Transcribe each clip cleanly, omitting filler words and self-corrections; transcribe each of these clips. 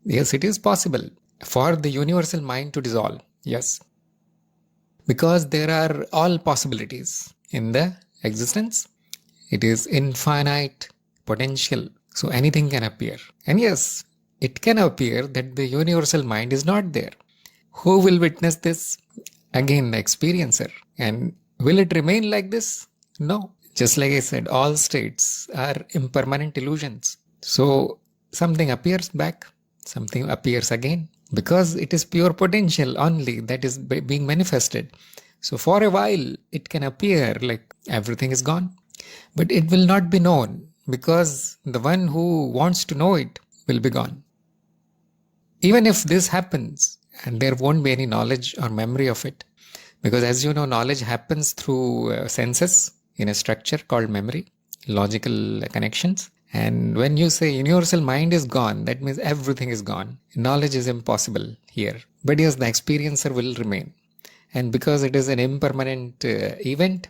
Yes, it is possible for the universal mind to dissolve. Yes. Because there are all possibilities in the existence. It is infinite potential. So anything can appear. And yes, it can appear that the universal mind is not there. Who will witness this? Again, the experiencer. And will it remain like this? No. Just like I said, all states are impermanent illusions. So something appears back, something appears again, because it is pure potential only that is being manifested. So for a while, it can appear like everything is gone, but it will not be known because the one who wants to know it will be gone. Even if this happens, and there won't be any knowledge or memory of it, because as you know, knowledge happens through senses in a structure called memory, logical connections. And when you say universal mind is gone, that means everything is gone. Knowledge is impossible here. But yes, the experiencer will remain. And because it is an impermanent event,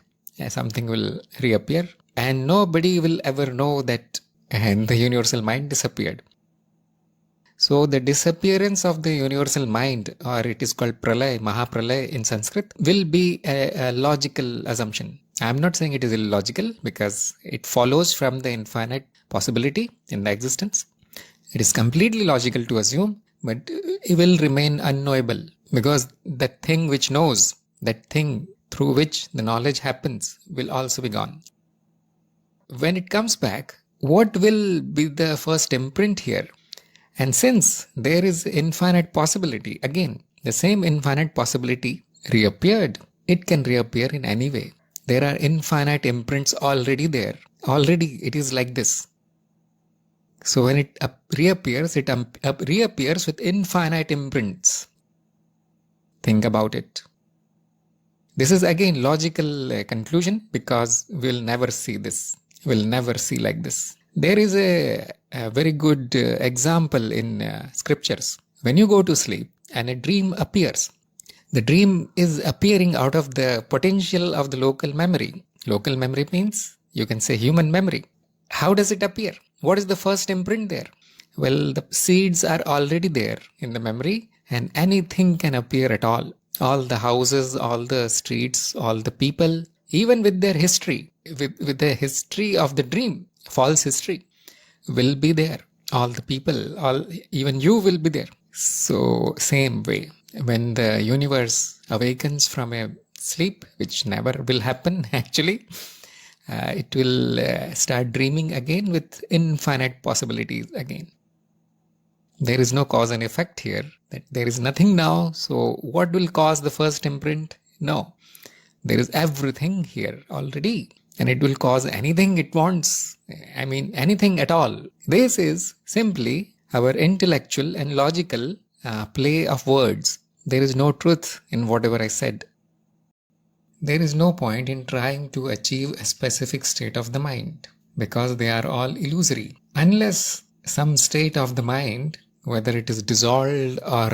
something will reappear. And nobody will ever know that the universal mind disappeared. So the disappearance of the universal mind, or it is called pralay, mahapralay in Sanskrit, will be a logical assumption. I am not saying it is illogical because it follows from the infinite possibility in the existence. It is completely logical to assume, but it will remain unknowable because that thing which knows, that thing through which the knowledge happens, will also be gone. When it comes back, what will be the first imprint here? And since there is infinite possibility, again, the same infinite possibility reappeared, it can reappear in any way. There are infinite imprints already there. Already it is like this. So when it reappears, it reappears with infinite imprints. Think about it. This is again logical conclusion because we'll never see this. We'll never see like this. There is a very good example in scriptures. When you go to sleep and a dream appears, the dream is appearing out of the potential of the local memory. Local memory means you can say human memory. How does it appear? What is the first imprint there? Well, the seeds are already there in the memory and anything can appear at all. All the houses, all the streets, all the people, even with their history, with the history of the dream, false history, will be there. All the people, even you will be there. So same way, when the universe awakens from a sleep, which never will happen actually, it will start dreaming again with infinite possibilities again. There is no cause and effect here. That there is nothing now. So what will cause the first imprint? No. There is everything here already. And it will cause anything it wants. I mean, anything at all. This is simply our intellectual and logical play of words. There is no truth in whatever I said. There is no point in trying to achieve a specific state of the mind because they are all illusory. Unless some state of the mind, whether it is dissolved or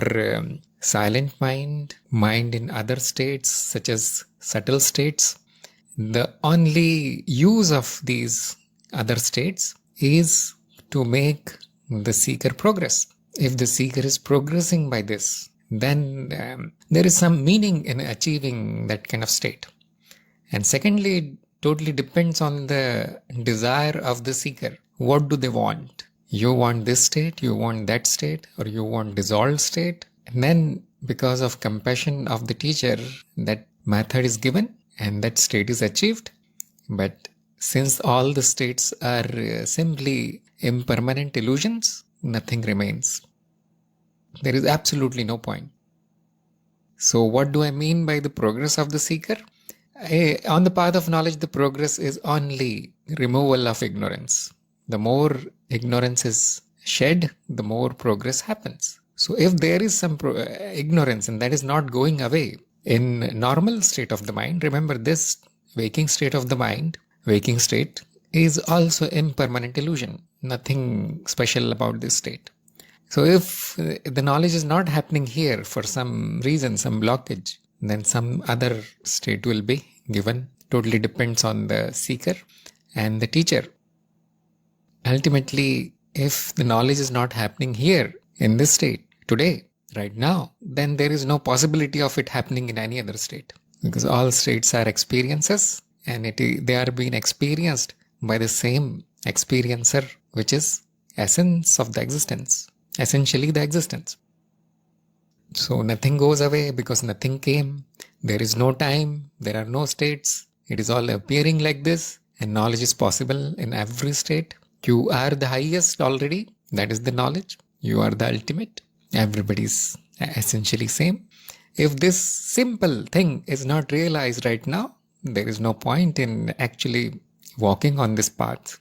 silent mind, mind in other states such as subtle states, the only use of these other states is to make the seeker progress. If the seeker is progressing by this, then there is some meaning in achieving that kind of state. And secondly, it totally depends on the desire of the seeker. What do they want? You want this state, you want that state, or you want dissolved state. And then because of compassion of the teacher, that method is given and that state is achieved. But since all the states are simply impermanent illusions, nothing remains. There is absolutely no point. So what do I mean by the progress of the seeker? On the path of knowledge, the progress is only removal of ignorance. The more ignorance is shed, the more progress happens. So if there is some ignorance and that is not going away, in normal state of the mind, remember this waking state of the mind, waking state is also impermanent illusion. Nothing special about this state. So if the knowledge is not happening here for some reason, some blockage, then some other state will be given. Totally depends on the seeker and the teacher. Ultimately, if the knowledge is not happening here, in this state today, right now, then there is no possibility of it happening in any other state, because all states are experiences, and they are being experienced by the same experiencer, which is essence of the existence, essentially the existence. So nothing goes away because nothing came. There is no time, there are no states. It is all appearing like this, and knowledge is possible in every state. You are the highest already. That is the knowledge. You are the ultimate. Everybody is essentially same. If this simple thing is not realized right now, there is no point in actually walking on this path.